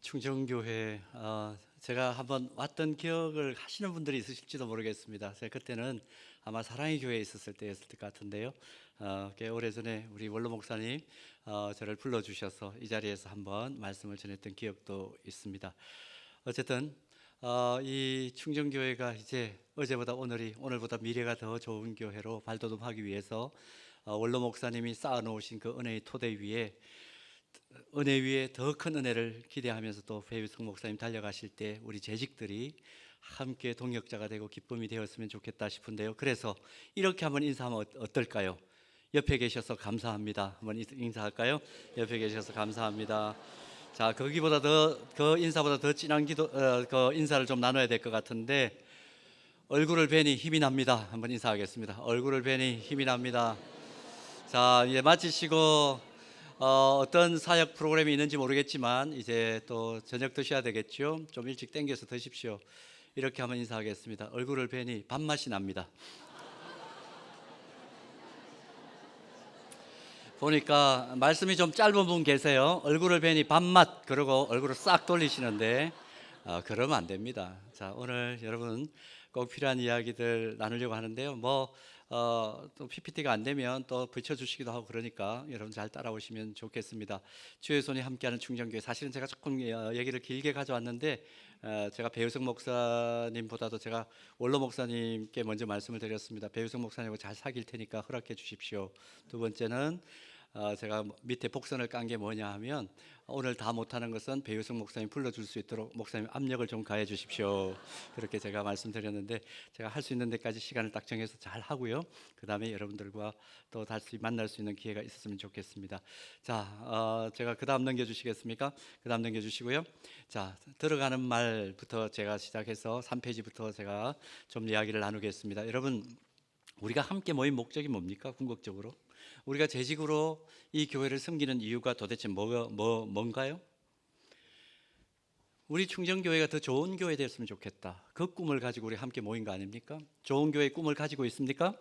충정교회 제가 한번 왔던 기억을 하시는 분들이 있으실지도 모르겠습니다. 제가 그때는 아마 사랑의 교회에 있었을 때였을 것 같은데요. 꽤 오래전에 우리 원로 목사님 저를 불러주셔서 이 자리에서 한번 말씀을 전했던 기억도 있습니다. 어쨌든 이 충정교회가 이제 어제보다 오늘보다 미래가 더 좋은 교회로 발돋움하기 위해서 원로 목사님이 쌓아놓으신 그 은혜의 토대 위에 은혜 위에 더 큰 은혜를 기대하면서 또 배유성 목사님 달려가실 때 우리 재직들이 함께 동역자가 되고 기쁨이 되었으면 좋겠다 싶은데요. 그래서 이렇게 한번 인사하면 어떨까요? 옆에 계셔서 감사합니다. 한번 인사할까요? 옆에 계셔서 감사합니다. 자, 거기보다 그 인사보다 더 진한 그 인사를 좀 나눠야 될 것 같은데, 얼굴을 뵈니 힘이 납니다. 한번 인사하겠습니다. 얼굴을 뵈니 힘이 납니다. 자, 이제 마치시고 어떤 사역 프로그램이 있는지 모르겠지만 이제 또 저녁 드셔야 되겠죠. 좀 일찍 땡겨서 드십시오. 이렇게 한번 인사하겠습니다. 얼굴을 뵈니 밥맛이 납니다. 보니까 말씀이 좀 짧은 분 계세요. 얼굴을 뵈니 밥맛, 그러고 얼굴을 싹 돌리시는데 그러면 안 됩니다. 자, 오늘 여러분 꼭 필요한 이야기들 나누려고 하는데요. 또 PPT가 안 되면 또 붙여주시기도 하고 그러니까 여러분 잘 따라오시면 좋겠습니다. 주의 손이 함께하는 충정교회, 사실은 제가 조금 얘기를 길게 가져왔는데 제가 배우석 목사님보다도 제가 원로 목사님께 먼저 말씀을 드렸습니다. 배우석 목사님하고 잘 사귈 테니까 허락해 주십시오. 두 번째는 제가 밑에 복선을 깐 게 뭐냐 하면, 오늘 다 못하는 것은 배우석 목사님 불러줄 수 있도록 목사님 압력을 좀 가해 주십시오. 그렇게 제가 말씀드렸는데, 제가 할 수 있는 데까지 시간을 딱 정해서 잘 하고요. 그 다음에 여러분들과 또 다시 만날 수 있는 기회가 있었으면 좋겠습니다. 자, 제가 그 다음 넘겨주시겠습니까? 그 다음 넘겨주시고요. 자, 들어가는 말부터 제가 시작해서 3페이지부터 제가 좀 이야기를 나누겠습니다. 여러분, 우리가 함께 모인 목적이 뭡니까? 궁극적으로 우리가 재직으로 이 교회를 섬기는 이유가 도대체 뭔가요? 우리 충정교회가 더 좋은 교회 됐으면 좋겠다. 그 꿈을 가지고 우리 함께 모인 거 아닙니까? 좋은 교회의 꿈을 가지고 있습니까?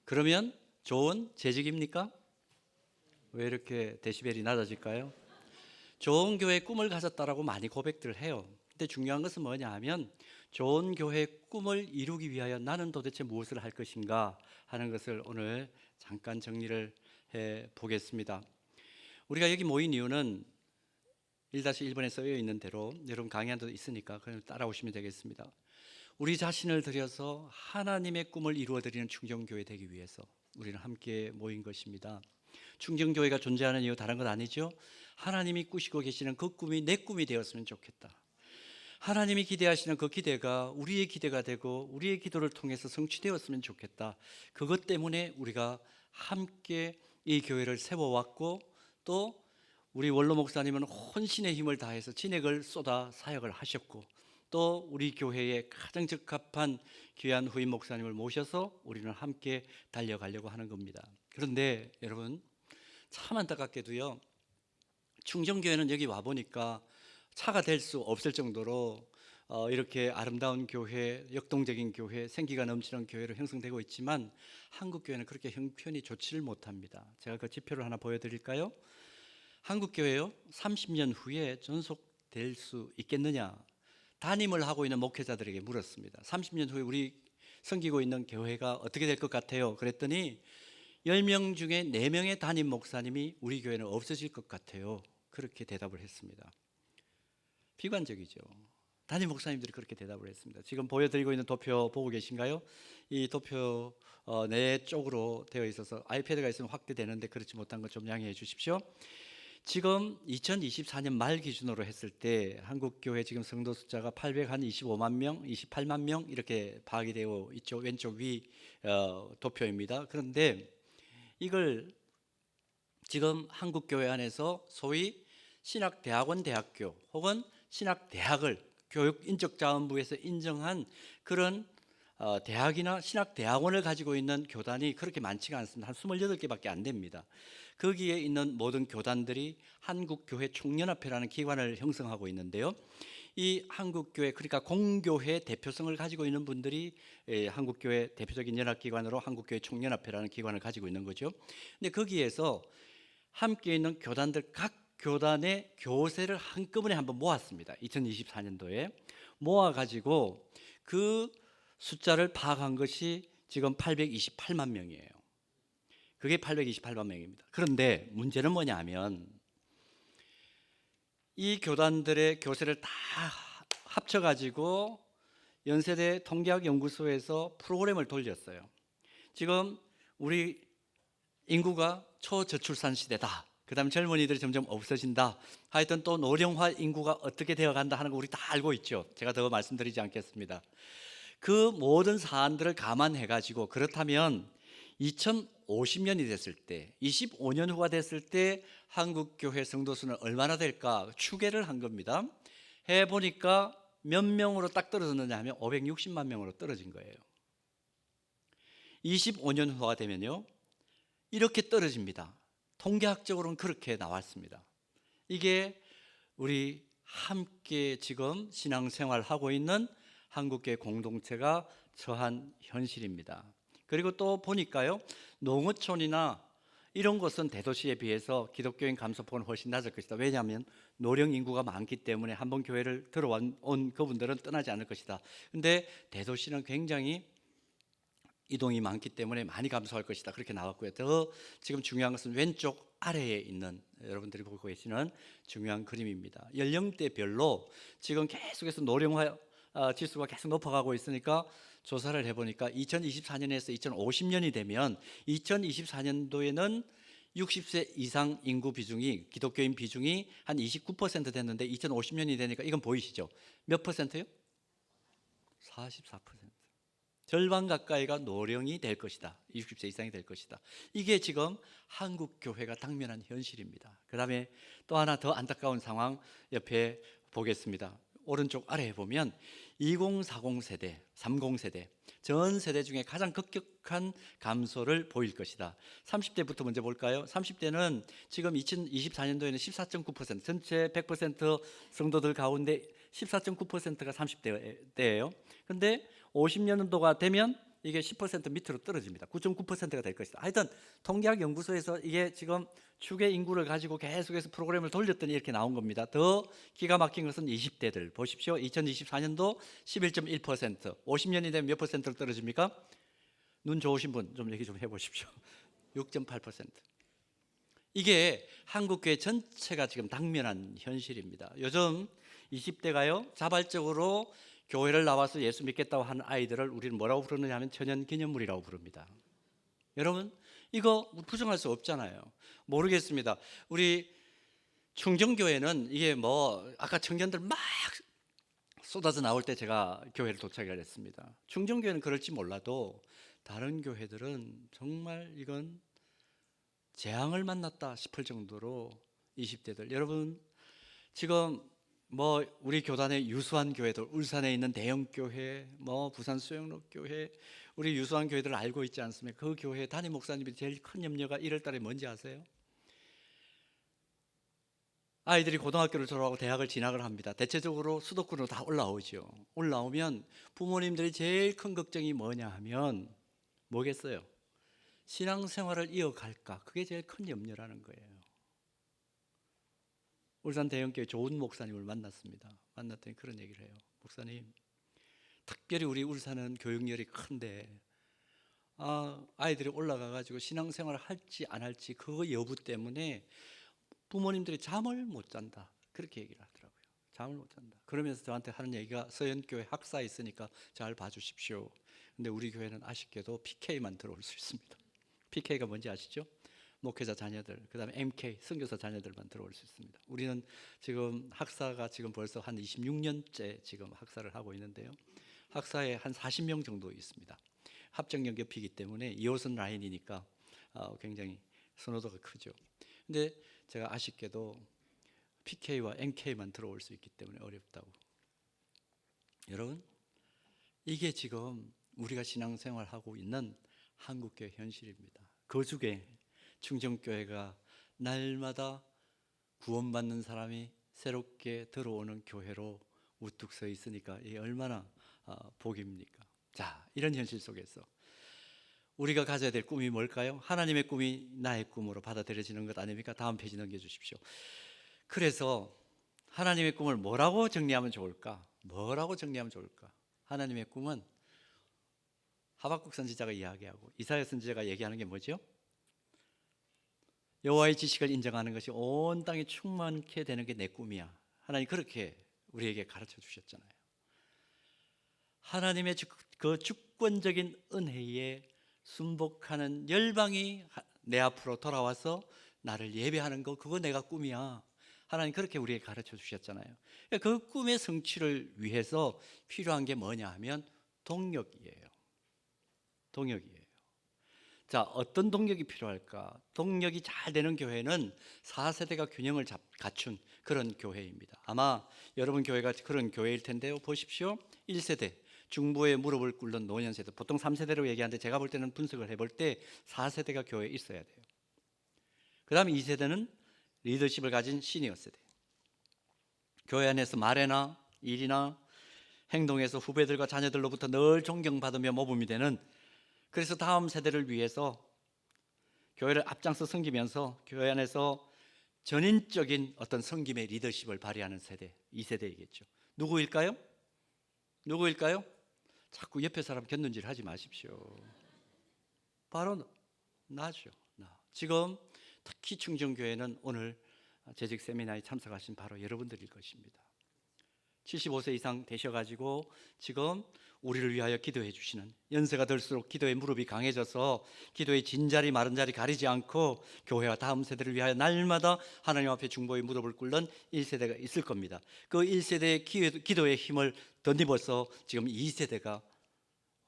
그러면 좋은 재직입니까? 왜 이렇게 데시벨이 낮아질까요? 좋은 교회의 꿈을 가졌다라고 많이 고백들을 해요. 근데 중요한 것은 뭐냐 하면, 좋은 교회의 꿈을 이루기 위하여 나는 도대체 무엇을 할 것인가 하는 것을 오늘 잠깐 정리를 해 보겠습니다. 우리가 여기 모인 이유는 1-1번에 쓰여 있는 대로, 여러분 강의 안도 있으니까 그냥 따라오시면 되겠습니다. 우리 자신을 들여서 하나님의 꿈을 이루어 드리는 충정교회 되기 위해서 우리는 함께 모인 것입니다. 충정교회가 존재하는 이유 다른 건 아니죠. 하나님이 꾸시고 계시는 그 꿈이 내 꿈이 되었으면 좋겠다. 하나님이 기대하시는 그 기대가 우리의 기대가 되고 우리의 기도를 통해서 성취되었으면 좋겠다. 그것 때문에 우리가 함께 이 교회를 세워왔고, 또 우리 원로 목사님은 혼신의 힘을 다해서 진액을 쏟아 사역을 하셨고, 또 우리 교회에 가장 적합한 귀한 후임 목사님을 모셔서 우리는 함께 달려가려고 하는 겁니다. 그런데 여러분, 참 안타깝게도요, 충정교회는 여기 와보니까 차가 될 수 없을 정도로 이렇게 아름다운 교회, 역동적인 교회, 생기가 넘치는 교회로 형성되고 있지만 한국교회는 그렇게 형편이 좋지를 못합니다. 제가 그 지표를 하나 보여드릴까요? 한국교회요, 30년 후에 존속될 수 있겠느냐, 담임을 하고 있는 목회자들에게 물었습니다. 30년 후에 우리 섬기고 있는 교회가 어떻게 될 것 같아요? 그랬더니 10명 중에 4명의 담임 목사님이 우리 교회는 없어질 것 같아요. 그렇게 대답을 했습니다. 비관적이죠. 담임 목사님들이 그렇게 대답을 했습니다. 지금 보여드리고 있는 도표 보고 계신가요? 이 도표 네 쪽으로 되어 있어서 아이패드가 있으면 확대되는데 그렇지 못한 것 좀 양해해 주십시오. 지금 2024년 말 기준으로 했을 때 한국교회 지금 성도 숫자가 825만 명, 28만 명 이렇게 파악이 되어 있죠. 왼쪽 위 도표입니다. 그런데 이걸 지금 한국교회 안에서 소위 신학대학원 대학교 혹은 신학대학을 교육인적자원부에서 인정한 그런 대학이나 신학대학원을 가지고 있는 교단이 그렇게 많지가 않습니다. 한 28개밖에 안 됩니다. 거기에 있는 모든 교단들이 한국교회 총연합회라는 기관을 형성하고 있는데요, 이 한국교회, 그러니까 공교회 대표성을 가지고 있는 분들이 한국교회 대표적인 연합기관으로 한국교회 총연합회라는 기관을 가지고 있는 거죠. 근데 거기에서 함께 있는 교단들, 각 교단의 교세를 한꺼번에 한번 모았습니다. 2024년도에 모아가지고 그 숫자를 파악한 것이 지금 828만 명이에요. 그게 828만 명입니다. 그런데 문제는 뭐냐면 이 교단들의 교세를 다 합쳐가지고 연세대 통계학 연구소에서 프로그램을 돌렸어요. 지금 우리 인구가 초저출산 시대다. 그다음에 젊은이들이 점점 없어진다. 하여튼 또 노령화 인구가 어떻게 되어간다 하는 거 우리 다 알고 있죠. 제가 더 말씀드리지 않겠습니다. 그 모든 사안들을 감안해가지고 그렇다면 2050년이 됐을 때 25년 후가 됐을 때 한국교회 성도수는 얼마나 될까 추계를 한 겁니다. 해보니까 몇 명으로 딱 떨어졌느냐 하면 560만 명으로 떨어진 거예요. 25년 후가 되면요 이렇게 떨어집니다. 통계학적으로는 그렇게 나왔습니다. 이게 우리 함께 지금 신앙생활을 하고 있는 한국교회 공동체가 처한 현실입니다. 그리고 또 보니까요 농어촌이나 이런 곳은 대도시에 비해서 기독교인 감소폭은 훨씬 낮을 것이다. 왜냐하면 노령 인구가 많기 때문에 한번 교회를 들어온 그분들은 떠나지 않을 것이다. 근데 대도시는 굉장히 이동이 많기 때문에 많이 감소할 것이다. 그렇게 나왔고요. 더 지금 중요한 것은 왼쪽 아래에 있는 여러분들이 보고 계시는 중요한 그림입니다. 연령대별로 지금 계속해서 노령화 지수가 계속 높아가고 있으니까 조사를 해보니까 2024년에서 2050년이 되면 2024년도에는 60세 이상 인구 비중이 기독교인 비중이 한 29% 됐는데 2050년이 되니까 이건 보이시죠? 몇 퍼센트요? 44%. 절반 가까이가 노령이 될 것이다. 60세 이상이 될 것이다. 이게 지금 한국 교회가 당면한 현실입니다. 그다음에 또 하나 더 안타까운 상황 옆에 보겠습니다. 오른쪽 아래에 보면 2040 세대, 30 세대 전 세대 중에 가장 급격한 감소를 보일 것이다. 30대부터 먼저 볼까요? 30대는 지금 2024년도에는 14.9% 전체 100% 성도들 가운데 14.9%가 30대예요. 그런데 50년도가 되면 이게 10% 밑으로 떨어집니다. 9.9%가 될 것이다. 하여튼 통계학 연구소에서 이게 지금 추계 인구를 가지고 계속해서 프로그램을 돌렸더니 이렇게 나온 겁니다. 더 기가 막힌 것은 20대들 보십시오. 2024년도 11.1%, 50년이 되면 몇 퍼센트로 떨어집니까? 눈 좋으신 분 좀 얘기 좀 해보십시오. 6.8%. 이게 한국교회 전체가 지금 당면한 현실입니다. 요즘 20대가요 자발적으로 교회를 나와서 예수 믿겠다고 하는 아이들을 우리는 뭐라고 부르느냐 하면 천연기념물이라고 부릅니다. 여러분 이거 부정할 수 없잖아요. 모르겠습니다. 우리 충정교회는 이게 뭐 아까 청년들 막 쏟아져 나올 때 제가 교회를 도착을 했습니다. 충정교회는 그럴지 몰라도 다른 교회들은 정말 이건 재앙을 만났다 싶을 정도로 20대들 여러분 지금 뭐 우리 교단의 유수한 교회들 울산에 있는 대형 교회 뭐 부산 수영로 교회 우리 유수한 교회들을 알고 있지 않습니까? 그 교회 담임 목사님이 제일 큰 염려가 1월 달에 뭔지 아세요? 아이들이 고등학교를 졸업하고 대학을 진학을 합니다. 대체적으로 수도권으로 다 올라오죠. 올라오면 부모님들이 제일 큰 걱정이 뭐냐 하면 뭐겠어요? 신앙생활을 이어갈까? 그게 제일 큰 염려라는 거예요. 울산 대형교회 좋은 목사님을 만났습니다. 만났더니 그런 얘기를 해요. 목사님, 특별히 우리 울산은 교육열이 큰데 아이들이 올라가가지고 신앙생활을 할지 안 할지 그 여부 때문에 부모님들이 잠을 못 잔다. 그렇게 얘기를 하더라고요. 잠을 못 잔다. 그러면서 저한테 하는 얘기가 서연교회 학사에 있으니까 잘 봐주십시오. 근데 우리 교회는 아쉽게도 PK만 들어올 수 있습니다. PK가 뭔지 아시죠? 목회자 자녀들, 그 다음에 MK, 선교사 자녀들만 들어올 수 있습니다. 우리는 지금 학사가 지금 벌써 한 26년째 지금 학사를 하고 있는데요. 학사에 한 40명 정도 있습니다. 합정 연결피기 때문에 2호선 라인이니까 굉장히 선호도가 크죠. 근데 제가 아쉽게도 PK와 MK만 들어올 수 있기 때문에 어렵다고. 여러분, 이게 지금 우리가 신앙생활하고 있는 한국교회 현실입니다. 그 중에 충정교회가 날마다 구원받는 사람이 새롭게 들어오는 교회로 우뚝 서 있으니까 이게 얼마나 복입니까? 자, 이런 현실 속에서 우리가 가져야 될 꿈이 뭘까요? 하나님의 꿈이 나의 꿈으로 받아들여지는 것 아닙니까? 다음 페이지 넘겨주십시오. 그래서 하나님의 꿈을 뭐라고 정리하면 좋을까? 뭐라고 정리하면 좋을까? 하나님의 꿈은 하박국 선지자가 이야기하고 이사야 선지자가 얘기하는 게 뭐죠? 여호와의 지식을 인정하는 것이 온 땅에 충만케 되는 게 내 꿈이야. 하나님 그렇게 우리에게 가르쳐 주셨잖아요. 하나님의 그 주권적인 은혜에 순복하는 열방이 내 앞으로 돌아와서 나를 예배하는 거, 그거 내가 꿈이야. 하나님 그렇게 우리에게 가르쳐 주셨잖아요. 그 꿈의 성취를 위해서 필요한 게 뭐냐 하면 동력이에요. 동력이에요. 자, 어떤 동력이 필요할까? 동력이 잘 되는 교회는 4세대가 균형을 갖춘 그런 교회입니다. 아마 여러분 교회가 그런 교회일 텐데요. 보십시오. 1세대 중부에 무릎을 꿇는 노년세대, 보통 3세대로 얘기하는데 제가 볼 때는 분석을 해볼 때 4세대가 교회에 있어야 돼요. 그 다음에 2세대는 리더십을 가진 시니어 세대, 교회 안에서 말이나 일이나 행동에서 후배들과 자녀들로부터 늘 존경받으며 모범이 되는, 그래서 다음 세대를 위해서 교회를 앞장서 섬기면서 교회 안에서 전인적인 어떤 섬김의 리더십을 발휘하는 세대, 2세대이겠죠. 누구일까요? 누구일까요? 자꾸 옆에 사람 곁눈질 하지 마십시오. 바로 나죠. 나. 지금 특히 충정교회는 오늘 재직 세미나에 참석하신 바로 여러분들일 것입니다. 75세 이상 되셔가지고 지금 우리를 위하여 기도해 주시는, 연세가 들수록 기도의 무릎이 강해져서 기도의 진자리 마른자리 가리지 않고 교회와 다음 세대를 위하여 날마다 하나님 앞에 중보의 무릎을 꿇는 1세대가 있을 겁니다. 그 1세대의 기도의 힘을 덧입어서 지금 2세대가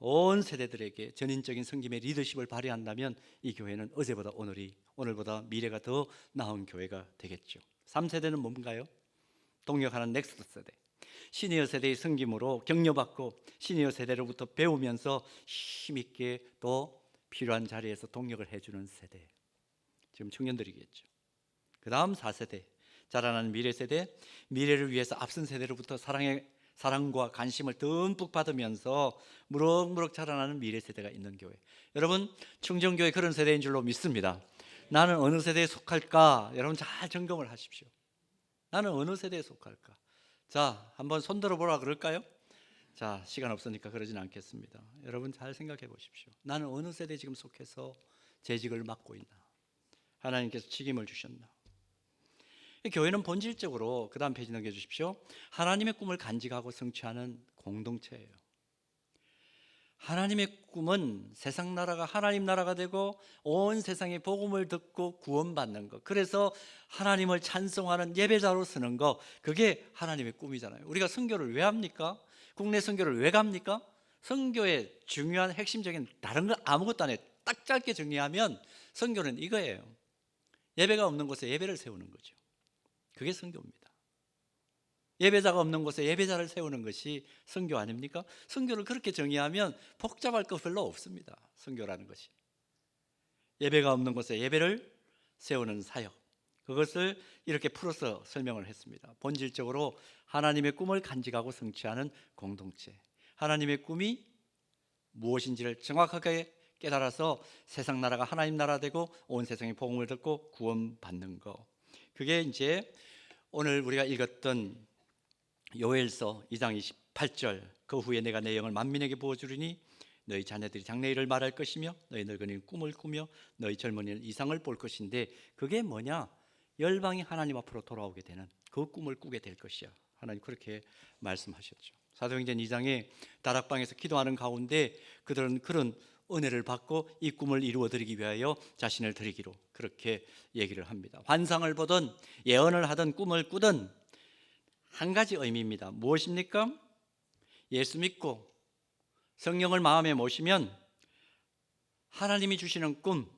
온 세대들에게 전인적인 섬김의 리더십을 발휘한다면 이 교회는 어제보다 오늘보다 미래가 더 나은 교회가 되겠죠. 3세대는 뭔가요? 동력하는 넥스트 세대, 시니어 세대의 섬김으로 격려받고 시니어 세대로부터 배우면서 힘있게 또 필요한 자리에서 동력을 해주는 세대, 지금 청년들이겠죠. 그 다음 4세대, 자라나는 미래 세대, 미래를 위해서 앞선 세대로부터 사랑과 관심을 듬뿍 받으면서 무럭무럭 자라나는 미래 세대가 있는 교회. 여러분, 충정교회 그런 세대인 줄로 믿습니다. 나는 어느 세대에 속할까? 여러분 잘 점검을 하십시오. 나는 어느 세대에 속할까? 자, 한번 손들어 보라 그럴까요? 자, 시간 없으니까 그러진 않겠습니다. 여러분 잘 생각해 보십시오. 나는 어느 세대에 지금 속해서 재직을 맡고 있나? 하나님께서 책임을 주셨나? 교회는 본질적으로, 그 다음 페이지 넘겨주십시오. 하나님의 꿈을 간직하고 성취하는 공동체예요. 하나님의 꿈은 세상 나라가 하나님 나라가 되고 온 세상의 복음을 듣고 구원받는 것, 그래서 하나님을 찬송하는 예배자로 서는 것, 그게 하나님의 꿈이잖아요. 우리가 선교를 왜 합니까? 국내 선교를 왜 갑니까? 선교의 중요한 핵심적인 다른 거 아무것도 안 해요. 딱 짧게 정리하면 선교는 이거예요. 예배가 없는 곳에 예배를 세우는 거죠. 그게 선교입니다. 예배자가 없는 곳에 예배자를 세우는 것이 선교 아닙니까? 선교를 그렇게 정의하면 복잡할 거 별로 없습니다. 선교라는 것이 예배가 없는 곳에 예배를 세우는 사역, 그것을 이렇게 풀어서 설명을 했습니다. 본질적으로 하나님의 꿈을 간직하고 성취하는 공동체, 하나님의 꿈이 무엇인지를 정확하게 깨달아서 세상 나라가 하나님 나라 되고 온 세상의 복음을 듣고 구원받는 것, 그게 이제 오늘 우리가 읽었던 요엘서 2장 28절, 그 후에 내가 내 영을 만민에게 부어주리니 너희 자녀들이 장래일을 말할 것이며 너희 늙은이는 꿈을 꾸며 너희 젊은이는 이상을 볼 것인데, 그게 뭐냐? 열방이 하나님 앞으로 돌아오게 되는 그 꿈을 꾸게 될 것이야. 하나님 그렇게 말씀하셨죠. 사도행전 2장에 다락방에서 기도하는 가운데 그들은 그런 은혜를 받고 이 꿈을 이루어드리기 위하여 자신을 드리기로 그렇게 얘기를 합니다. 환상을 보든 예언을 하든 꿈을 꾸든 한 가지 의미입니다. 무엇입니까? 예수 믿고 성령을 마음에 모시면 하나님이 주시는 꿈,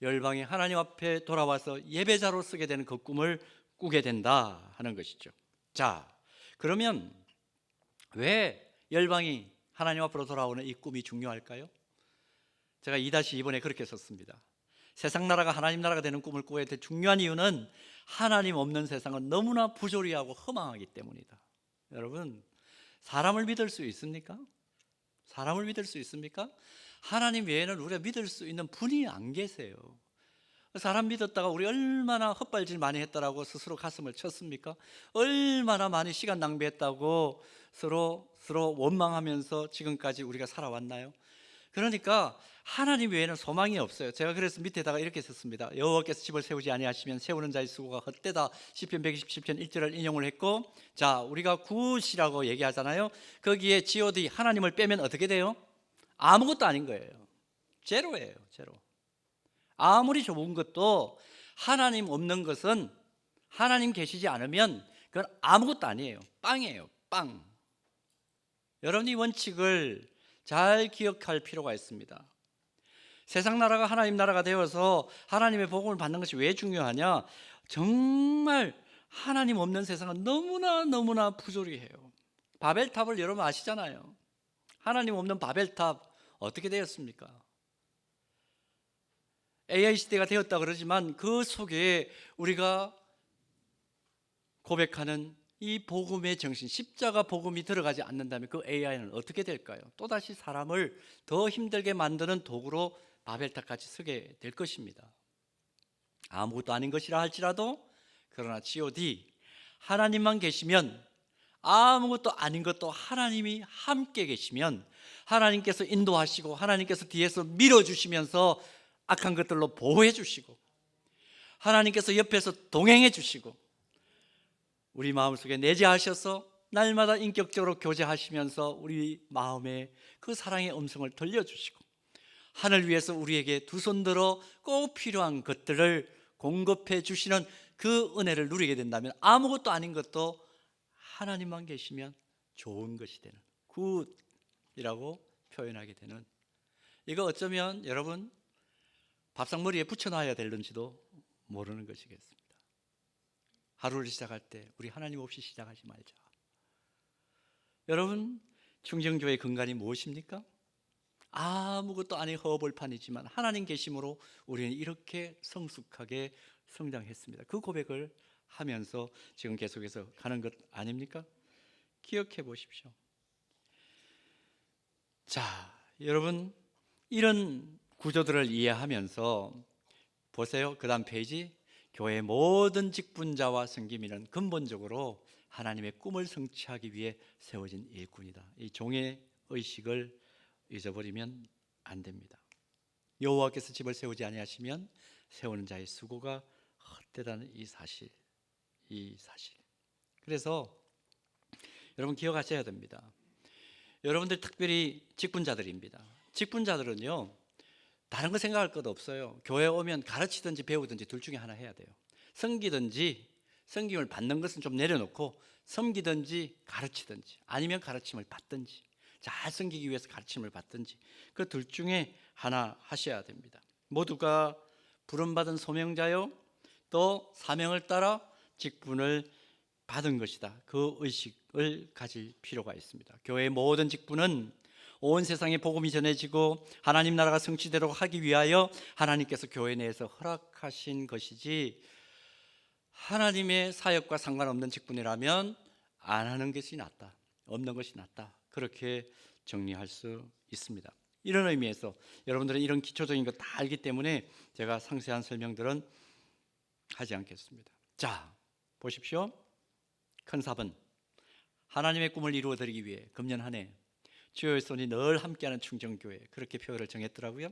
열방이 하나님 앞에 돌아와서 예배자로 쓰게 되는 그 꿈을 꾸게 된다 하는 것이죠. 자, 그러면 왜 열방이 하나님 앞으로 돌아오는 이 꿈이 중요할까요? 제가 2-2번에 그렇게 썼습니다. 세상 나라가 하나님 나라가 되는 꿈을 꾸어야 될 중요한 이유는 하나님 없는 세상은 너무나 부조리하고 허망하기 때문이다. 여러분, 사람을 믿을 수 있습니까? 사람을 믿을 수 있습니까? 하나님 외에는 우리가 믿을 수 있는 분이 안 계세요. 사람 믿었다가 우리 얼마나 헛발질 많이 했다라고 스스로 가슴을 쳤습니까? 얼마나 많이 시간 낭비했다고 서로 원망하면서 지금까지 우리가 살아왔나요? 그러니까 하나님 외에는 소망이 없어요. 제가 그래서 밑에다가 이렇게 썼습니다. 여호와께서 집을 세우지 아니하시면 세우는 자의 수고가 헛되다. 시편 127편 1절을 인용을 했고, 자, 우리가 굿이라고 얘기하잖아요. 거기에 God 하나님을 빼면 어떻게 돼요? 아무것도 아닌 거예요. 제로예요. 제로. 아무리 좋은 것도 하나님 없는 것은, 하나님 계시지 않으면 그건 아무것도 아니에요. 빵이에요. 빵. 여러분, 이 원칙을 잘 기억할 필요가 있습니다. 세상 나라가 하나님 나라가 되어서 하나님의 복음을 받는 것이 왜 중요하냐? 정말 하나님 없는 세상은 너무나 부조리해요. 바벨탑을 여러분 아시잖아요. 하나님 없는 바벨탑 어떻게 되었습니까? AI 시대가 되었다 그러지만 그 속에 우리가 고백하는 이 복음의 정신, 십자가 복음이 들어가지 않는다면 그 AI는 어떻게 될까요? 또다시 사람을 더 힘들게 만드는 도구로 바벨탑같이 서게 될 것입니다. 아무것도 아닌 것이라 할지라도, 그러나 God 하나님만 계시면, 아무것도 아닌 것도 하나님이 함께 계시면, 하나님께서 인도하시고 하나님께서 뒤에서 밀어주시면서 악한 것들로 보호해 주시고, 하나님께서 옆에서 동행해 주시고, 우리 마음속에 내재하셔서 날마다 인격적으로 교제하시면서 우리 마음에 그 사랑의 음성을 들려주시고, 하늘 위에서 우리에게 두 손 들어 꼭 필요한 것들을 공급해 주시는 그 은혜를 누리게 된다면, 아무것도 아닌 것도 하나님만 계시면 좋은 것이 되는, 굿이라고 표현하게 되는, 이거 어쩌면 여러분 밥상머리에 붙여놔야 될는지도 모르는 것이겠습니다. 하루를 시작할 때 우리 하나님 없이 시작하지 말자. 여러분, 충정교회의 근간이 무엇입니까? 아무것도 아닌 허벌판이지만 하나님 계심으로 우리는 이렇게 성숙하게 성장했습니다. 그 고백을 하면서 지금 계속해서 가는 것 아닙니까? 기억해 보십시오. 자, 여러분, 이런 구조들을 이해하면서 보세요. 그 다음 페이지. 교회의 모든 직분자와 섬김인은 근본적으로 하나님의 꿈을 성취하기 위해 세워진 일꾼이다. 이 종의 의식을 잊어버리면 안 됩니다. 여호와께서 집을 세우지 아니하시면 세우는 자의 수고가 헛되다는 이 사실. 그래서 여러분 기억하셔야 됩니다. 여러분들 특별히 직분자들입니다. 직분자들은요, 다른 거 생각할 것 없어요. 교회 오면 가르치든지 배우든지 둘 중에 하나 해야 돼요. 섬기든지, 섬김을 받는 것은 좀 내려놓고 섬기든지 가르치든지, 아니면 가르침을 받든지, 잘 섬기기 위해서 가르침을 받든지, 그 둘 중에 하나 하셔야 됩니다. 모두가 부름받은 소명자요, 또 사명을 따라 직분을 받은 것이다. 그 의식을 가질 필요가 있습니다. 교회의 모든 직분은 온 세상에 복음이 전해지고 하나님 나라가 성취되도록 하기 위하여 하나님께서 교회 내에서 허락하신 것이지, 하나님의 사역과 상관없는 직분이라면 안 하는 것이 낫다, 없는 것이 낫다, 그렇게 정리할 수 있습니다. 이런 의미에서 여러분들은 이런 기초적인 거 다 알기 때문에 제가 상세한 설명들은 하지 않겠습니다. 자, 보십시오. 큰 삽은 하나님의 꿈을 이루어드리기 위해 금년 한 해 주의 손이 늘 함께하는 충정교회, 그렇게 표현을 정했더라고요.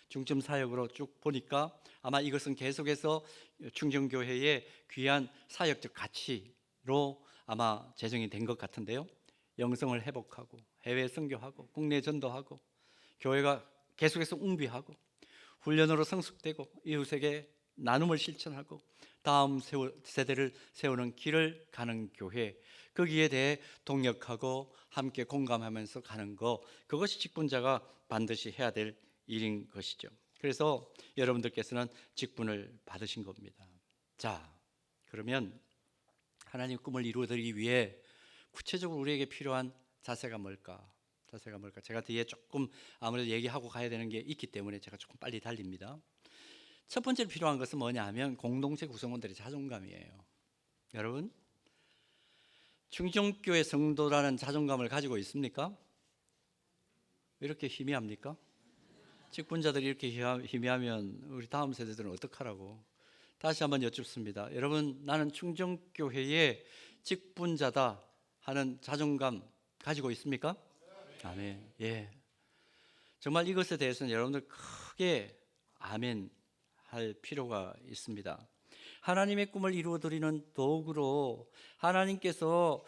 중점 사역으로 쭉 보니까 아마 이것은 계속해서 충정교회의 귀한 사역적 가치로 아마 제정이 된 것 같은데요. 영성을 회복하고 해외 선교하고 국내 전도하고 교회가 계속해서 웅비하고 훈련으로 성숙되고 이웃에게 나눔을 실천하고 다음 세대를 세우는 길을 가는 교회, 거기에 대해 동역하고 함께 공감하면서 가는 것, 그것이 직분자가 반드시 해야 될 일인 것이죠. 그래서 여러분들께서는 직분을 받으신 겁니다. 자, 그러면 하나님 꿈을 이루어드리기 위해 구체적으로 우리에게 필요한 자세가 뭘까? 제가 뒤에 조금 아무래도 얘기하고 가야 되는 게 있기 때문에 제가 조금 빨리 달립니다. 첫 번째로 필요한 것은 뭐냐 하면 공동체 구성원들의 자존감이에요. 여러분, 충정교회 성도라는 자존감을 가지고 있습니까? 왜 이렇게 희미합니까? 직분자들이 이렇게 희미하면 우리 다음 세대들은 어떡하라고. 다시 한번 여쭙습니다. 여러분, 나는 충정교회의 직분자다 하는 자존감 가지고 있습니까? 아멘. 예. 정말 이것에 대해서는 여러분들 크게 아멘 할 필요가 있습니다. 하나님의 꿈을 이루어드리는 도구로 하나님께서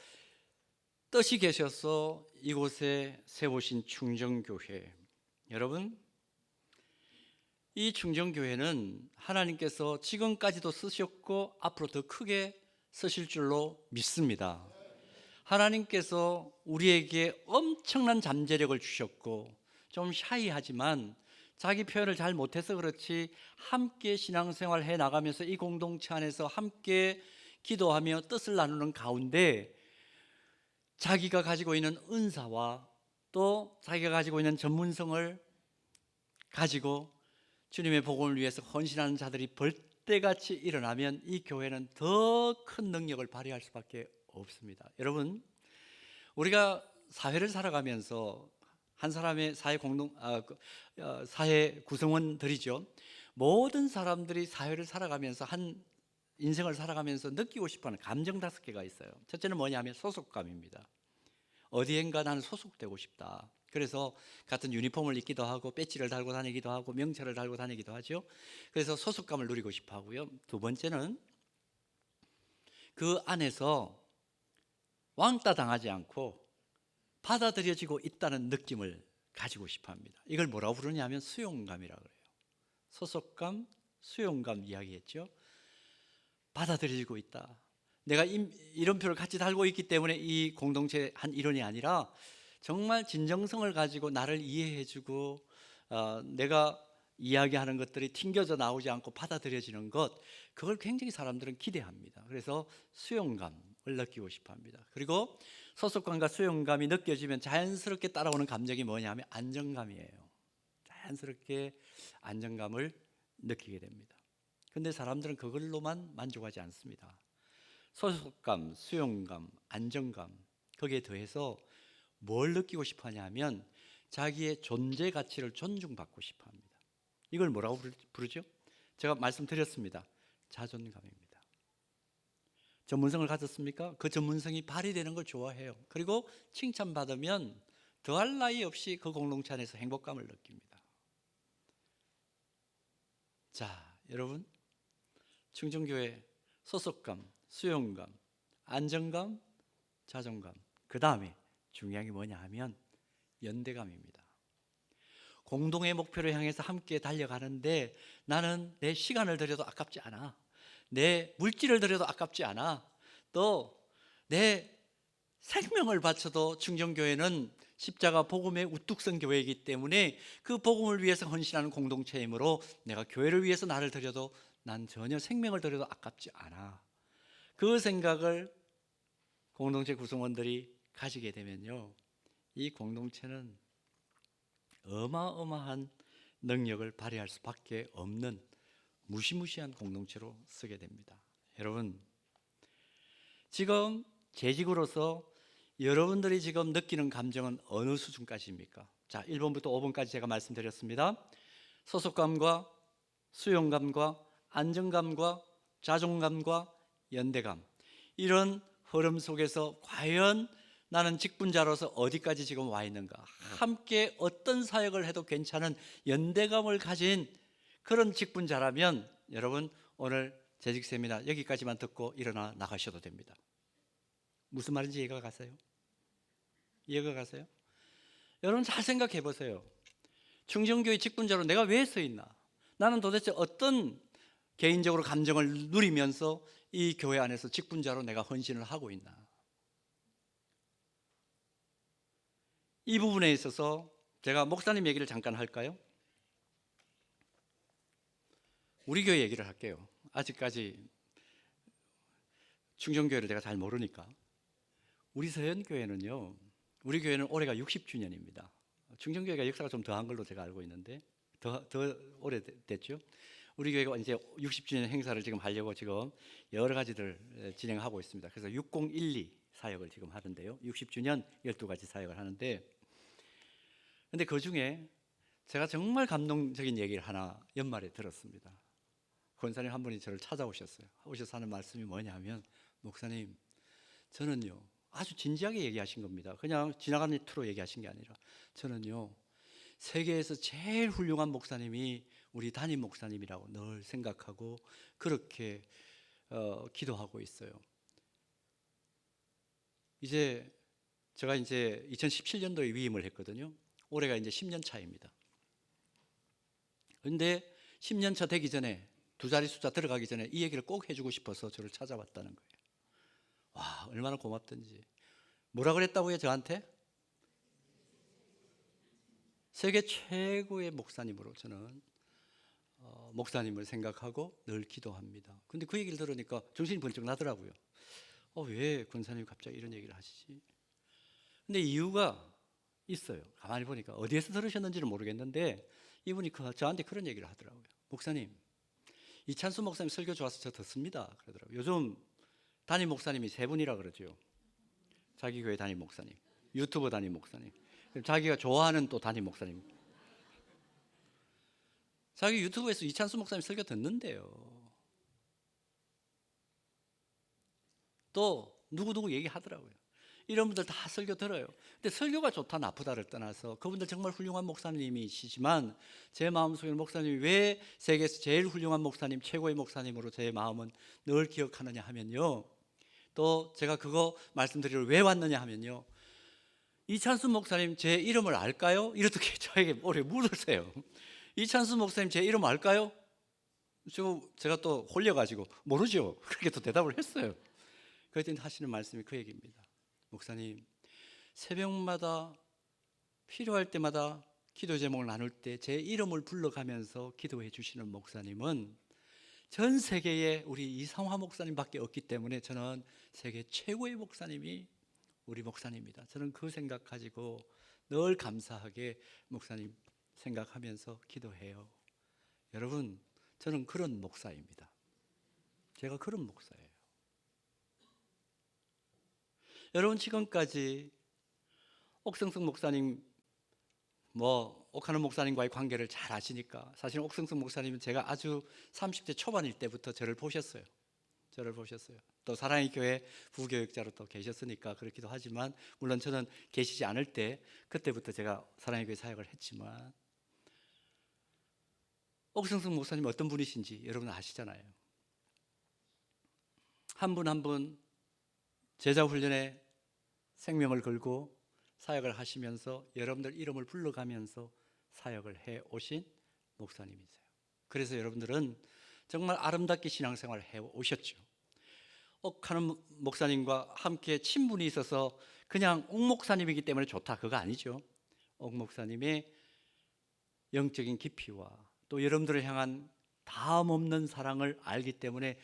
뜻이 계셔서 이곳에 세우신 충정교회. 여러분, 이 충정교회는 하나님께서 지금까지도 쓰셨고 앞으로 더 크게 쓰실 줄로 믿습니다. 하나님께서 우리에게 엄청난 잠재력을 주셨고, 좀 샤이하지만 자기 표현을 잘 못해서 그렇지 함께 신앙생활 해 나가면서 이 공동체 안에서 함께 기도하며 뜻을 나누는 가운데 자기가 가지고 있는 은사와 또 자기가 가지고 있는 전문성을 가지고 주님의 복음을 위해서 헌신하는 자들이 벌떼같이 일어나면 이 교회는 더 큰 능력을 발휘할 수밖에 없습니다. 여러분, 우리가 사회를 살아가면서 한 사람의 사회 구성원들이죠. 모든 사람들이 사회를 살아가면서 한 인생을 살아가면서 느끼고 싶어하는 감정 5개가 있어요. 첫째는 뭐냐면 소속감입니다. 어디엔가 나는 소속되고 싶다. 그래서 같은 유니폼을 입기도 하고 배지를 달고 다니기도 하고 명찰을 달고 다니기도 하죠. 그래서 소속감을 누리고 싶어 하고요. 두 번째는 그 안에서 왕따 당하지 않고 받아들여지고 있다는 느낌을 가지고 싶어 합니다. 이걸 뭐라고 부르냐면 수용감이라고 그래요. 소속감, 수용감 이야기했죠. 받아들여지고 있다. 내가 이름표를 같이 달고 있기 때문에 이 공동체의 한 일원이 아니라 정말 진정성을 가지고 나를 이해해주고 내가 이야기하는 것들이 튕겨져 나오지 않고 받아들여지는 것, 그걸 굉장히 사람들은 기대합니다. 그래서 수용감을 느끼고 싶어 합니다. 그리고 소속감과 수용감이 느껴지면 자연스럽게 따라오는 감정이 뭐냐면 안정감이에요. 자연스럽게 안정감을 느끼게 됩니다. 근데 사람들은 그걸로만 만족하지 않습니다. 소속감, 수용감, 안정감, 거기에 더해서 뭘 느끼고 싶어 하냐면 자기의 존재 가치를 존중받고 싶어 합니다. 이걸 뭐라고 부르죠? 제가 말씀드렸습니다. 자존감입니다. 전문성을 가졌습니까? 그 전문성이 발휘되는 걸 좋아해요. 그리고 칭찬받으면 더할 나위 없이 그 공동체 안에서 행복감을 느낍니다. 자, 여러분, 충정교회 소속감, 수용감, 안정감, 자존감, 그 다음에 중요한 게 뭐냐 하면 연대감입니다. 공동의 목표를 향해서 함께 달려가는데 나는 내 시간을 들여도 아깝지 않아. 내 물질을 들여도 아깝지 않아. 또 내 생명을 바쳐도 충정교회는 십자가 복음의 우뚝 선 교회이기 때문에 그 복음을 위해서 헌신하는 공동체이므로 내가 교회를 위해서 나를 들여도 난 전혀 생명을 들여도 아깝지 않아. 그 생각을 공동체 구성원들이 가지게 되면요, 이 공동체는 어마어마한 능력을 발휘할 수밖에 없는 무시무시한 공동체로 쓰게 됩니다. 여러분, 지금 재직으로서 여러분들이 지금 느끼는 감정은 어느 수준까지입니까? 자, 1번부터 5번까지 제가 말씀드렸습니다. 소속감과 수용감과 안정감과 자존감과 연대감, 이런 흐름 속에서 과연 나는 직분자로서 어디까지 지금 와 있는가? 함께 어떤 사역을 해도 괜찮은 연대감을 가진 그런 직분자라면 여러분, 오늘 재직 세미나 여기까지만 듣고 일어나 나가셔도 됩니다. 무슨 말인지 이해가 가세요? 이해가 가세요? 여러분 잘 생각해 보세요. 충정교회 직분자로 내가 왜 서 있나? 나는 도대체 어떤 개인적으로 감정을 누리면서 이 교회 안에서 직분자로 내가 헌신을 하고 있나? 이 부분에 있어서 제가 목사님 얘기를 잠깐 할까요? 우리 교회 얘기를 할게요. 아직까지 충정교회를 내가 잘 모르니까. 우리 서현교회는요, 우리 교회는 올해가 60주년입니다. 충정교회가 역사가 좀 더한 걸로 제가 알고 있는데 더 오래됐죠. 우리 교회가 이제 60주년 행사를 지금 하려고 지금 여러 가지들 진행하고 있습니다. 그래서 6012 사역을 지금 하는데요, 60주년 12가지 사역을 하는데, 근데 그 중에 제가 정말 감동적인 얘기를 하나 연말에 들었습니다. 권사님 한 분이 저를 찾아오셨어요. 오셔서 하는 말씀이 뭐냐면, 목사님, 저는요, 아주 진지하게 얘기하신 겁니다. 그냥 지나가는 투로 얘기하신 게 아니라, 저는요, 세계에서 제일 훌륭한 목사님이 우리 담임 목사님이라고 늘 생각하고 그렇게 기도하고 있어요. 이제 제가 이제 2017년도에 위임을 했거든요. 올해가 이제 10년 차입니다. 그런데 10년 차 되기 전에, 두 자리 숫자 들어가기 전에 이 얘기를 꼭 해주고 싶어서 저를 찾아왔다는 거예요. 와, 얼마나 고맙던지. 뭐라 그랬다고요, 저한테? 세계 최고의 목사님으로 저는 목사님을 생각하고 늘 기도합니다. 근데 그 얘기를 들으니까 정신이 번쩍 나더라고요. 왜 권사님이 갑자기 이런 얘기를 하시지? 근데 이유가 있어요. 가만히 보니까 어디에서 들으셨는지는 모르겠는데 이분이 저한테 그런 얘기를 하더라고요. 목사님, 이찬수 목사님 설교 좋아서 저 듣습니다. 그러더라고요. 요즘 담임 목사님이 세 분이라 그러죠. 자기 교회 담임 목사님, 유튜브 담임 목사님, 자기가 좋아하는 또 담임 목사님. 자기 유튜브에서 이찬수 목사님 설교 듣는데요. 또 누구누구 얘기하더라고요. 이런 분들 다 설교 들어요. 근데 설교가 좋다 나쁘다를 떠나서 그분들 정말 훌륭한 목사님이시지만 제 마음속에 목사님이 왜 세계에서 제일 훌륭한 목사님, 최고의 목사님으로 제 마음은 늘 기억하느냐 하면요, 또 제가 그거 말씀드리러 왜 왔느냐 하면요, 이찬수 목사님 제 이름을 알까요? 이렇게 저에게 머리에 물으세요. 이찬수 목사님 제 이름 알까요? 제가 또 홀려가지고 모르죠. 그렇게 또 대답을 했어요. 그랬더니 하시는 말씀이 그 얘기입니다. 목사님, 새벽마다 필요할 때마다 기도 제목을 나눌 때 제 이름을 불러가면서 기도해 주시는 목사님은 전 세계에 우리 이상화 목사님밖에 없기 때문에 저는 세계 최고의 목사님이 우리 목사님입니다. 저는 그 생각 가지고 늘 감사하게 목사님 생각하면서 기도해요. 여러분, 저는 그런 목사입니다. 제가 그런 목사예요. 여러분, 지금까지 옥성승 목사님, 옥하는 목사님과의 관계를 잘 아시니까, 사실 옥성승 목사님은 제가 아주 30대 초반일 때부터 저를 보셨어요. 또 사랑의 교회 부교육자로 또 계셨으니까 그렇기도 하지만, 물론 저는 계시지 않을 때 그때부터 제가 사랑의 교회 사역을 했지만, 옥성승 목사님 어떤 분이신지 여러분 아시잖아요. 한 분 한 분 제자 훈련에 생명을 걸고 사역을 하시면서 여러분들 이름을 불러가면서 사역을 해 오신 목사님이세요. 그래서 여러분들은 정말 아름답게 신앙생활을 해 오셨죠. 옥하는 목사님과 함께 친분이 있어서 그냥 옥 목사님이기 때문에 좋다, 그거 아니죠. 옥 목사님의 영적인 깊이와 또 여러분들을 향한 다음 없는 사랑을 알기 때문에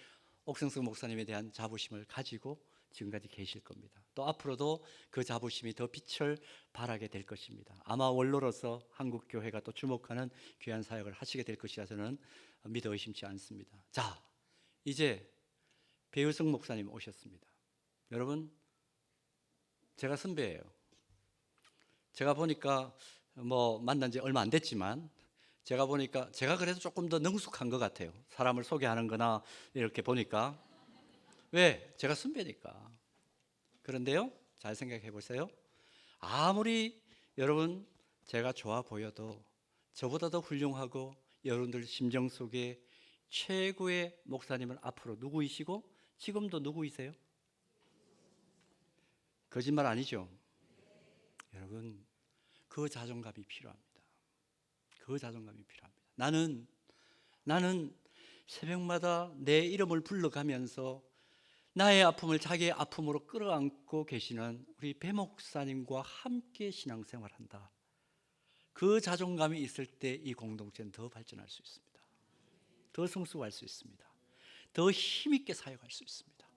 옥성승 목사님에 대한 자부심을 가지고 지금까지 계실 겁니다. 또 앞으로도 그 자부심이 더 빛을 발하게 될 것입니다. 아마 원로로서 한국 교회가 또 주목하는 귀한 사역을 하시게 될 것이라 저는 믿어 의심치 않습니다. 자, 이제 배우성 목사님 오셨습니다. 여러분, 제가 선배예요. 제가 보니까 만난 지 얼마 안 됐지만 제가 보니까 제가 그래도 조금 더 능숙한 것 같아요. 사람을 소개하는 거나 이렇게 보니까. 왜? 제가 선배니까. 그런데요, 잘 생각해 보세요. 아무리 여러분 제가 좋아 보여도 저보다 더 훌륭하고 여러분들 심정 속에 최고의 목사님은 앞으로 누구이시고 지금도 누구이세요? 거짓말 아니죠? 여러분, 그 자존감이 필요합니다. 그 자존감이 필요합니다. 나는 새벽마다 내 이름을 불러가면서 나의 아픔을 자기의 아픔으로 끌어안고 계시는 우리 배 목사님과 함께 신앙생활한다. 그 자존감이 있을 때 이 공동체는 더 발전할 수 있습니다. 더 성숙할 수 있습니다. 더 힘있게 사역할 수 있습니다.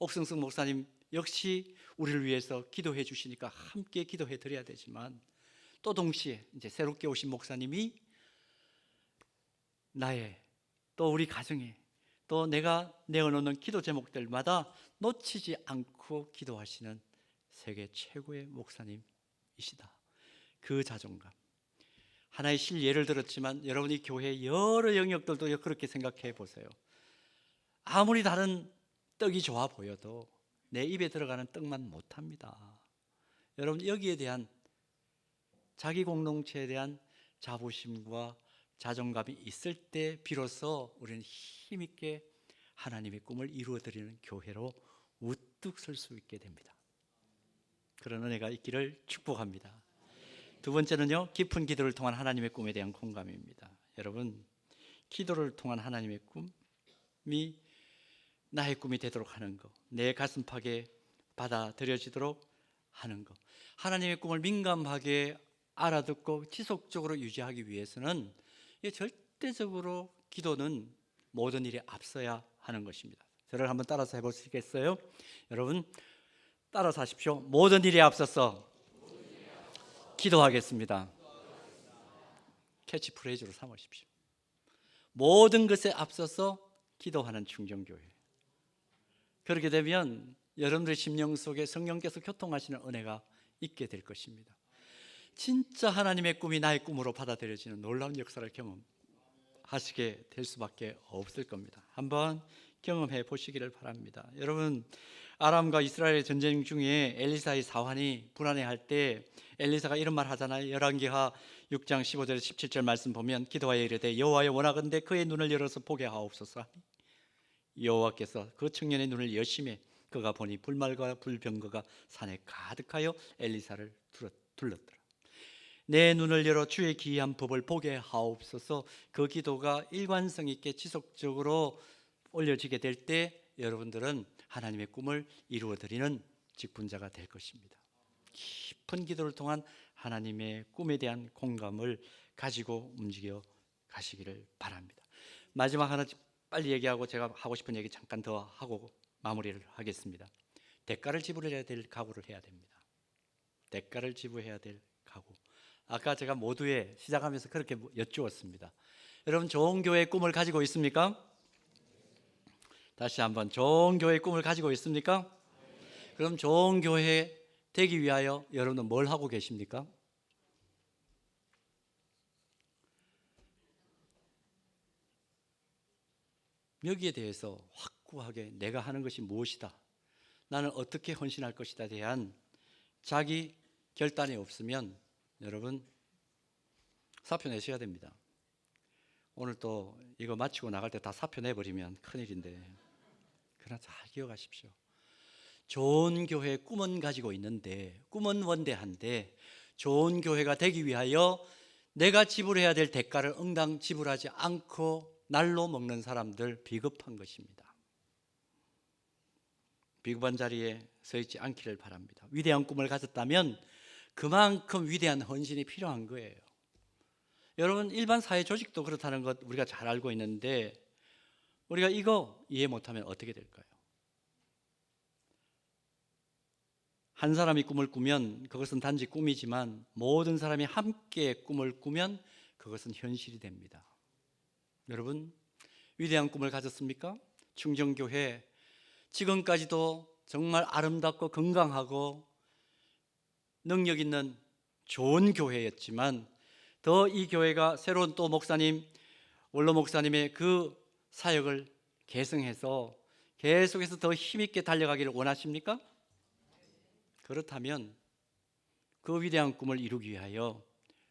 옥성승 목사님 역시 우리를 위해서 기도해 주시니까 함께 기도해 드려야 되지만, 또 동시에 이제 새롭게 오신 목사님이 나의 또 우리 가정에 또 내가 내어놓는 기도 제목들마다 놓치지 않고 기도하시는 세계 최고의 목사님이시다. 그 자존감, 하나의 실예를 들었지만 여러분이 교회 여러 영역들도 그렇게 생각해 보세요. 아무리 다른 떡이 좋아 보여도 내 입에 들어가는 떡만 못합니다. 여러분, 여기에 대한 자기 공동체에 대한 자부심과 자존감이 있을 때 비로소 우리는 힘있게 하나님의 꿈을 이루어드리는 교회로 우뚝 설 수 있게 됩니다. 그런 은혜가 있기를 축복합니다. 두 번째는요, 깊은 기도를 통한 하나님의 꿈에 대한 공감입니다. 여러분, 기도를 통한 하나님의 꿈이 나의 꿈이 되도록 하는 것, 내 가슴팍에 받아들여지도록 하는 것, 하나님의 꿈을 민감하게 알아듣고 지속적으로 유지하기 위해서는 절대적으로 기도는 모든 일에 앞서야 하는 것입니다. 저를 한번 따라서 해보시겠어요? 여러분, 따라서 하십시오. 모든 일에 앞서서 기도하겠습니다. 캐치프레이즈로 삼으십시오. 모든 것에 앞서서 기도하는 충정교회. 그렇게 되면 여러분들의 심령 속에 성령께서 교통하시는 은혜가 있게 될 것입니다. 진짜 하나님의 꿈이 나의 꿈으로 받아들여지는 놀라운 역사를 경험하시게 될 수밖에 없을 겁니다. 한번 경험해 보시기를 바랍니다. 여러분, 아람과 이스라엘의 전쟁 중에 엘리사의 사환이 불안해할 때 엘리사가 이런 말 하잖아요. 열왕기하 6장 15절에서 17절 말씀 보면 기도하여 이르되 여호와여 원하건대 그의 눈을 열어서 보게 하옵소서. 여호와께서 그 청년의 눈을 여심해 그가 보니 불말과 불병거가 산에 가득하여 엘리사를 둘렀더라. 내 눈을 열어 주의 기이한 법을 보게 하옵소서. 그 기도가 일관성 있게 지속적으로 올려지게 될 때 여러분들은 하나님의 꿈을 이루어드리는 직분자가 될 것입니다. 깊은 기도를 통한 하나님의 꿈에 대한 공감을 가지고 움직여 가시기를 바랍니다. 마지막 하나 빨리 얘기하고 제가 하고 싶은 얘기 잠깐 더 하고 마무리를 하겠습니다. 대가를 지불해야 될 각오를 해야 됩니다. 대가를 지불해야 될 각오. 아까 제가 모두에 시작하면서 그렇게 여쭈었습니다. 여러분, 좋은 교회의 꿈을 가지고 있습니까? 다시 한번, 좋은 교회의 꿈을 가지고 있습니까? 그럼 좋은 교회 되기 위하여 여러분은 뭘 하고 계십니까? 여기에 대해서 확고하게 내가 하는 것이 무엇이다, 나는 어떻게 헌신할 것이다 대한 자기 결단이 없으면 여러분 사표 내셔야 됩니다. 오늘 또 이거 마치고 나갈 때 다 사표 내버리면 큰일인데, 그러나 잘 기억하십시오. 좋은 교회의 꿈은 가지고 있는데, 꿈은 원대한데 좋은 교회가 되기 위하여 내가 지불해야 될 대가를 응당 지불하지 않고 날로 먹는 사람들 비겁한 것입니다. 비겁한 자리에 서 있지 않기를 바랍니다. 위대한 꿈을 가졌다면 그만큼 위대한 헌신이 필요한 거예요. 여러분, 일반 사회 조직도 그렇다는 것 우리가 잘 알고 있는데 우리가 이거 이해 못하면 어떻게 될까요? 한 사람이 꿈을 꾸면 그것은 단지 꿈이지만 모든 사람이 함께 꿈을 꾸면 그것은 현실이 됩니다. 여러분, 위대한 꿈을 가졌습니까? 충정교회 지금까지도 정말 아름답고 건강하고 능력 있는 좋은 교회였지만 더 이 교회가 새로운 또 목사님, 원로 목사님의 그 사역을 계승해서 계속해서 더 힘있게 달려가기를 원하십니까? 그렇다면 그 위대한 꿈을 이루기 위하여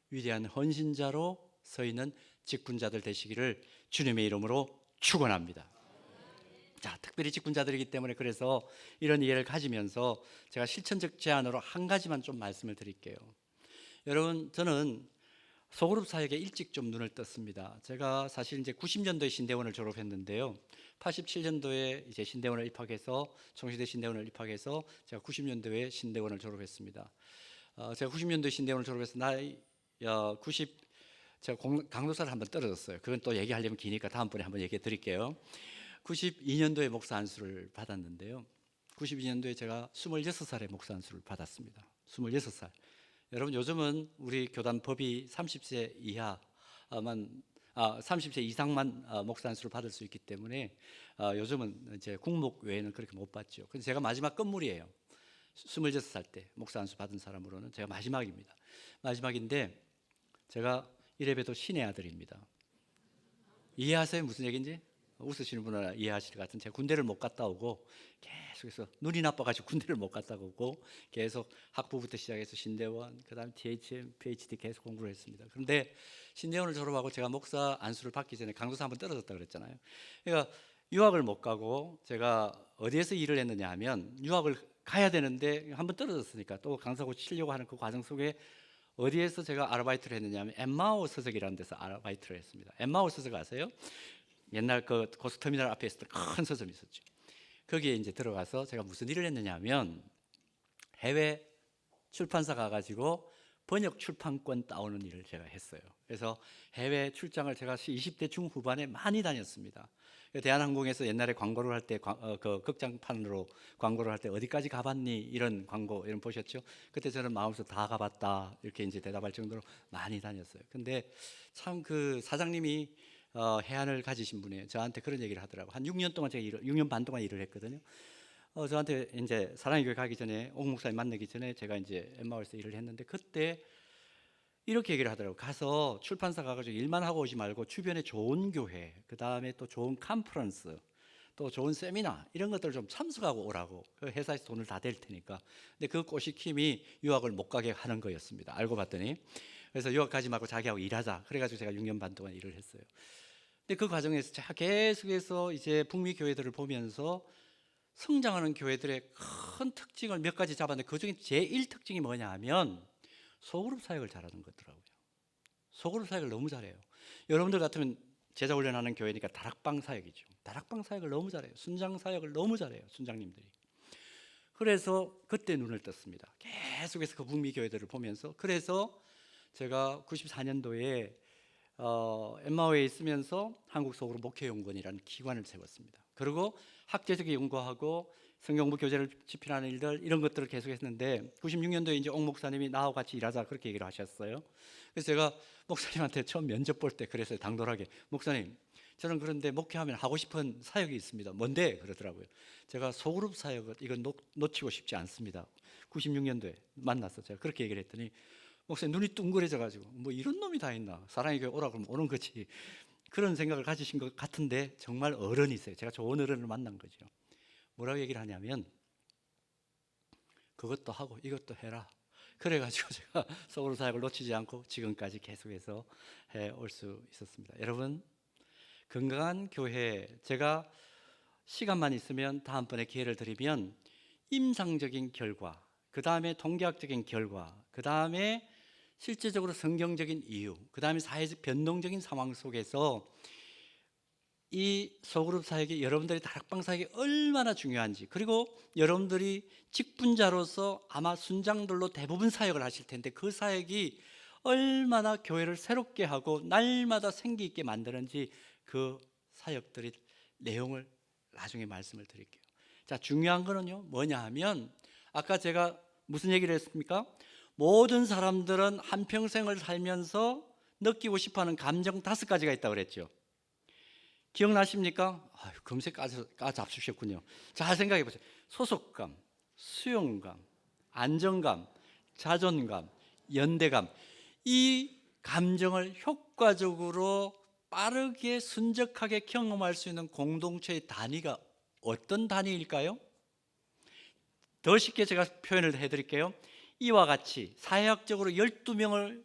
위대한 헌신자로 서 있는 직분자들 되시기를 주님의 이름으로 축원합니다. 자, 특별히 직분자들이기 때문에 그래서 이런 이해를 가지면서 제가 실천적 제안으로 한 가지만 좀 말씀을 드릴게요. 여러분, 저는 소그룹 사역에 일찍 좀 눈을 떴습니다. 제가 사실 이제 90년도에 신대원을 졸업했는데요. 87년도에 이제 신대원을 입학해서 청시대 신대원을 입학해서 제가 90년도에 신대원을 졸업했습니다. 제가 90년도에 신대원을 졸업해서 제가 강도사를 한번 떨어졌어요. 그건 또 얘기하려면 기니까 다음번에 한번 얘기해 드릴게요. 92년도에 목사 안수를 받았는데요. 92년도에 제가 26살에 목사 안수를 받았습니다. 26살. 여러분, 요즘은 우리 교단 법이 30세 이상만 목사 안수를 받을 수 있기 때문에 요즘은 이제 국목 외에는 그렇게 못 받죠. 그래서 제가 마지막 건물이에요. 26살 때 목사 안수 받은 사람으로는 제가 마지막입니다. 마지막인데 제가 이래봬도 신의 아들입니다. 이해하세요? 무슨 얘기인지? 웃으시는 분은 이해하실 것 같은, 제가 군대를 못 갔다 오고 계속해서 눈이 나빠가지고 군대를 못 갔다 오고 계속 학부부터 시작해서 신대원, 그 다음 THM, PhD 계속 공부를 했습니다. 그런데 신대원을 졸업하고 제가 목사 안수를 받기 전에 강도사 한번 떨어졌다 그랬잖아요. 그러니까 유학을 못 가고 제가 어디에서 일을 했느냐 하면, 유학을 가야 되는데 한번 떨어졌으니까 또 강사고 치려고 하는 그 과정 속에 어디에서 제가 아르바이트를 했느냐 하면 엠마오 서적이라는 데서 아르바이트를 했습니다. 엠마오 서적 아세요? 옛날 그 고속터미널 앞에 있었던 큰 서점이 있었죠. 거기에 이제 들어가서 제가 무슨 일을 했느냐 하면, 해외 출판사 가가지고 번역 출판권 따오는 일을 제가 했어요. 그래서 해외 출장을 제가 20대 중후반에 많이 다녔습니다. 대한항공에서 옛날에 광고를 할 때 그 극장판으로 광고를 할 때 어디까지 가봤니? 이런 광고 이런 보셨죠? 그때 저는 마음속으로 다 가봤다 이렇게 이제 대답할 정도로 많이 다녔어요. 근데 참 그 사장님이 해안을 가지신 분이에요. 저한테 그런 얘기를 하더라고요. 한 6년 동안 제가 6년 반 동안 일을 했거든요. 저한테 이제 사랑의 교회 가기 전에, 옥 목사님 만나기 전에 제가 이제 엠마오에서 일을 했는데, 그때 이렇게 얘기를 하더라고요. 가서 출판사 가가지고 일만 하고 오지 말고 주변에 좋은 교회, 그 다음에 또 좋은 컨퍼런스, 또 좋은 세미나 이런 것들을 좀 참석하고 오라고. 그 회사에서 돈을 다 댈 테니까. 근데 그 꼬시킴이 유학을 못 가게 하는 거였습니다. 알고 봤더니. 그래서 유학 가지 말고 자기하고 일하자. 그래가지고 제가 6년 반 동안 일을 했어요. 근데 그 과정에서 제가 계속해서 이제 북미 교회들을 보면서 성장하는 교회들의 큰 특징을 몇 가지 잡았는데, 그중에 제1특징이 뭐냐 하면 소그룹 사역을 잘하는 거더라고요. 소그룹 사역을 너무 잘해요. 여러분들 같으면 제자 훈련하는 교회니까 다락방 사역이죠. 다락방 사역을 너무 잘해요. 순장 사역을 너무 잘해요, 순장님들이. 그래서 그때 눈을 떴습니다. 계속해서 그 북미 교회들을 보면서. 그래서 제가 94년도에 엠마오에 있으면서 한국 소그룹 목회연구원이라는 기관을 세웠습니다. 그리고 학제적 연구하고 성경부 교재를 집필하는 일들, 이런 것들을 계속 했는데, 96년도에 이제 옥 목사님이 나하고 같이 일하자 그렇게 얘기를 하셨어요. 그래서 제가 목사님한테 처음 면접 볼 때 그랬어요. 당돌하게, 목사님, 저는 그런데 목회하면 하고 싶은 사역이 있습니다. 뭔데? 그러더라고요. 제가 소그룹 사역을 이건 놓치고 싶지 않습니다. 96년도에 만나서 제가 그렇게 얘기를 했더니, 목사님 눈이 둥그레져 가지고, 뭐 이런 놈이 다 있나, 사랑의 교회 오라 그러면 오는 거지, 그런 생각을 가지신 것 같은데, 정말 어른이세요. 제가 좋은 어른을 만난 거죠. 뭐라고 얘기를 하냐면, 그것도 하고 이것도 해라. 그래가지고 제가 소그룹 사역을 놓치지 않고 지금까지 계속해서 해올 수 있었습니다. 여러분, 건강한 교회, 제가 시간만 있으면 다음번에 기회를 드리면 임상적인 결과, 그 다음에 통계학적인 결과, 그 다음에 실제적으로 성경적인 이유, 그 다음에 사회적 변동적인 상황 속에서 이 소그룹 사역이, 여러분들이 다락방 사역이 얼마나 중요한지, 그리고 여러분들이 직분자로서 아마 순장들로 대부분 사역을 하실 텐데, 그 사역이 얼마나 교회를 새롭게 하고 날마다 생기 있게 만드는지, 그 사역들의 내용을 나중에 말씀을 드릴게요. 자, 중요한 거는요 뭐냐 하면, 아까 제가 무슨 얘기를 했습니까? 모든 사람들은 한평생을 살면서 느끼고 싶어하는 감정 5가지가 있다고 그랬죠. 기억나십니까? 금세 까잡수셨군요. 잘 생각해 보세요. 소속감, 수용감, 안정감, 자존감, 연대감. 이 감정을 효과적으로 빠르게 순적하게 경험할 수 있는 공동체의 단위가 어떤 단위일까요? 더 쉽게 제가 표현을 해드릴게요. 이와 같이 사회학적으로 12명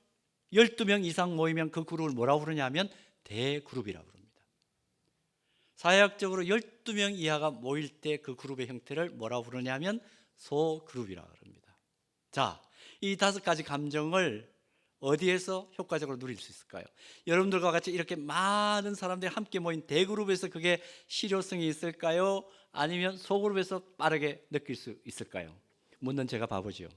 이상 모이면 그 그룹을 뭐라고 부르냐면 대그룹이라고 부릅니다. 사회학적으로 12명 이하가 모일 때 그 그룹의 형태를 뭐라고 부르냐면 소그룹이라고 합니다. 자, 이 5가지 감정을 어디에서 효과적으로 누릴 수 있을까요? 여러분들과 같이 이렇게 많은 사람들이 함께 모인 대그룹에서 그게 실효성이 있을까요? 아니면 소그룹에서 빠르게 느낄 수 있을까요? 묻는 제가 바보죠.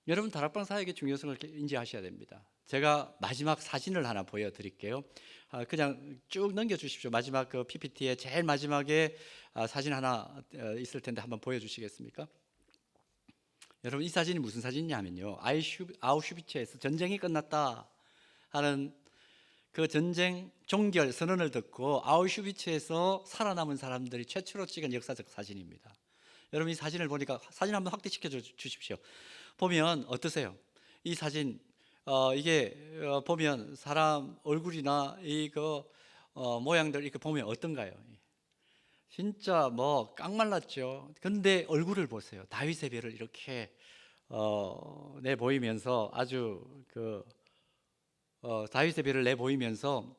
여러분, 다락방 사역의 중요성을 인지하셔야 됩니다. 제가 마지막 사진을 하나 보여드릴게요. 그냥 쭉 넘겨주십시오. 마지막 그 PPT에 제일 마지막에 사진 하나 있을 텐데 한번 보여주시겠습니까? 여러분, 이 사진이 무슨 사진이냐면요, 아우슈비츠에서 전쟁이 끝났다 하는 그 전쟁 종결 선언을 듣고 아우슈비츠에서 살아남은 사람들이 최초로 찍은 역사적 사진입니다. 여러분, 이 사진을 보니까, 사진 한번 확대시켜 주십시오. 보면 어떠세요? 이 사진 이게 보면 사람 얼굴이나 이거 모양들 이렇게 보면 어떤가요? 진짜 뭐 깡말랐죠. 근데 얼굴을 보세요. 다윗의 별을 이렇게 내 보이면서 아주 다윗의 별을 내 보이면서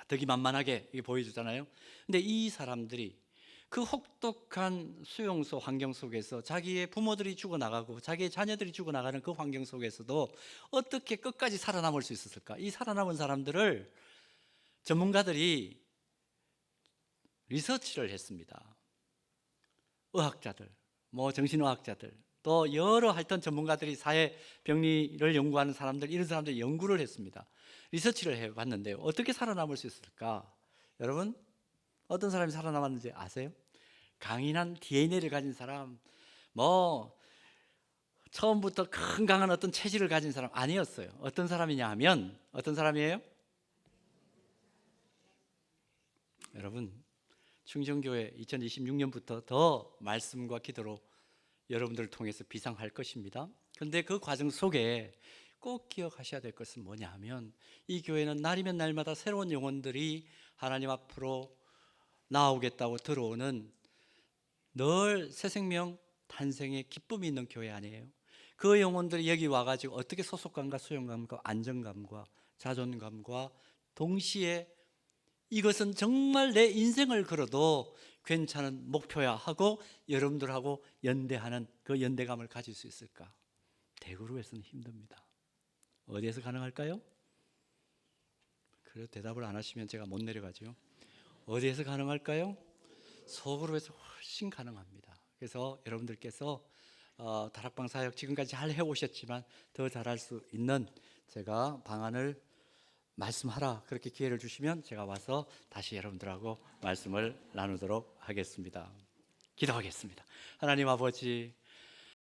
득이만만하게 이게 보여주잖아요. 근데 이 사람들이 그 혹독한 수용소 환경 속에서 자기의 부모들이 죽어나가고 자기의 자녀들이 죽어나가는 그 환경 속에서도 어떻게 끝까지 살아남을 수 있었을까? 이 살아남은 사람들을 전문가들이 리서치를 했습니다. 의학자들, 뭐 정신의학자들, 또 여러 하여튼 전문가들이 사회 병리를 연구하는 사람들, 이런 사람들이 연구를 했습니다. 리서치를 해봤는데요. 어떻게 살아남을 수 있을까? 여러분, 어떤 사람이 살아남았는지 아세요? 강인한 DNA를 가진 사람, 뭐 처음부터 강한 어떤 체질을 가진 사람 아니었어요. 어떤 사람이냐 하면 어떤 사람이에요? 여러분, 충정교회 2026년부터 더 말씀과 기도로 여러분들을 통해서 비상할 것입니다. 그런데 그 과정 속에 꼭 기억하셔야 될 것은 뭐냐 하면 이 교회는 날이면 날마다 새로운 영혼들이 하나님 앞으로 나오겠다고 들어오는 늘 새 생명 탄생의 기쁨이 있는 교회 아니에요. 그 영혼들이 여기 와가지고 어떻게 소속감과 수용감과 안정감과 자존감과 동시에 이것은 정말 내 인생을 걸어도 괜찮은 목표야 하고 여러분들하고 연대하는 그 연대감을 가질 수 있을까? 대그룹에서는 힘듭니다. 어디에서 가능할까요? 그래도 대답을 안 하시면 제가 못 내려가죠. 어디에서 가능할까요? 소그룹에서 훨씬 가능합니다. 그래서 여러분들께서 다락방 사역 지금까지 잘 해오셨지만 더 잘할 수 있는 제가 방안을 말씀하라 그렇게 기회를 주시면 제가 와서 다시 여러분들하고 말씀을 나누도록 하겠습니다. 기도하겠습니다. 하나님 아버지,